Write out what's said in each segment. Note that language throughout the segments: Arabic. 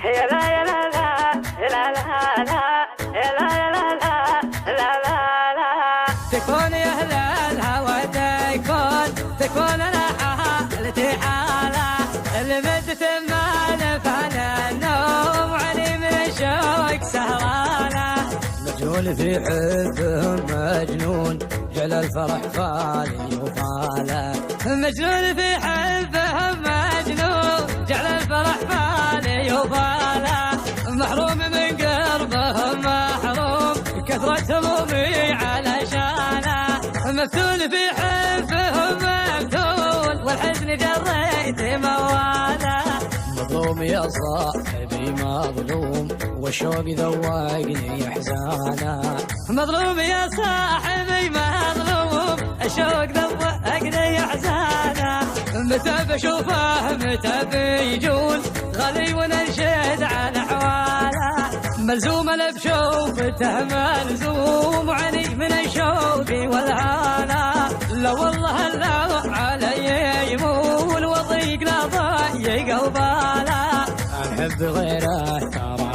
يا لا يا لا لا يا لا لا لا يا لا يا لا لا لا لا لا. تكون يا أهل الهوى تكون أنا حالتي حالة المدت ما نفعنا النوم علي من الشوق سهرانة. مجنون في حبهم مجنون جعل الفرح خالي وفاله. مجنون في حبهم مجنون جعل الفرح بالي وباله. محروم من قربهم محروم كثرة همومي علشانه. مفتون في حبهم مفتون والحزن جريت مواله. مظلوم يا صاحبي مظلوم والشوق ذوقني احزانه. مظلوم يا صاحبي مظلوم الشوق ذوقني احزانه. متى بشوفه متى بيجون غلي وننشد عن احواله. ملزوم انا بشوفته ملزوم وعني من الشوق والهاله. لا والله لو علي يمول وضيق لا ضيق وباله. الحب غيره ترى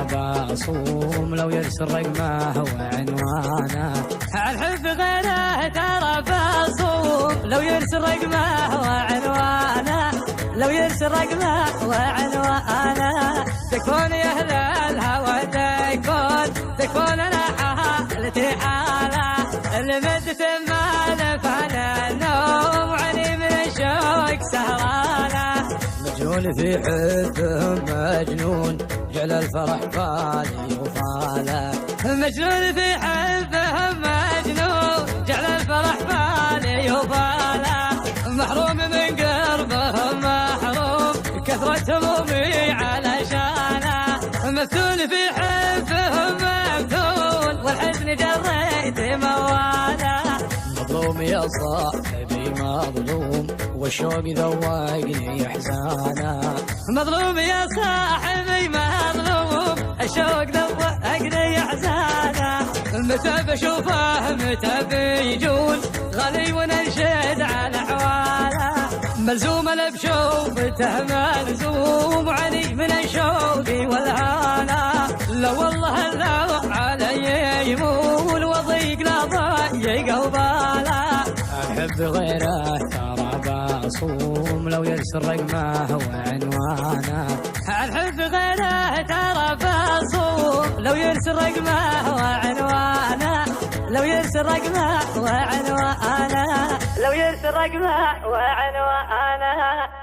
بصوم لو يرسل رقمه وعنوانه. الحب غيره ترى بصوم لو يرسل رقمه وعنوانه. لو يرسل رقمه وعنوانه. تكون يا أهل الهوى تكون أنا حالتي حالة المدت ما نفعنا النوم علي من الشوق سهرانة. مجنون في حبهم مجنون جعل الفرح غالي وفاله. مجنون في حبهم مجنون جعل الفرح بالي وباله. محروم من قربهم محروم كثرة همومي علشانه. مفتون في حبهم مفتون والحزن جريت مواله. مظلوم يا صاحبي مظلوم والشوق ذوقني احزانه. مظلوم يا صاحبي مظلوم الشوق ذوقني احزانه. متى بشوفه متى بيجون غلي وننشد على احواله. ملزوم انا بشوفته ملزوم وعني من الشوق والهاله. لا والله لو علي يمول وضيق لا ضيق وباله. الحب غيره ترى بصوم لو يرسل رقمه وعنوانه. الحب غيره ترى بصوم لو يرسل رقمه وعنوانه. لو يرسل رقمه وعنوانه. لو يرسل رقمه وعنوانه.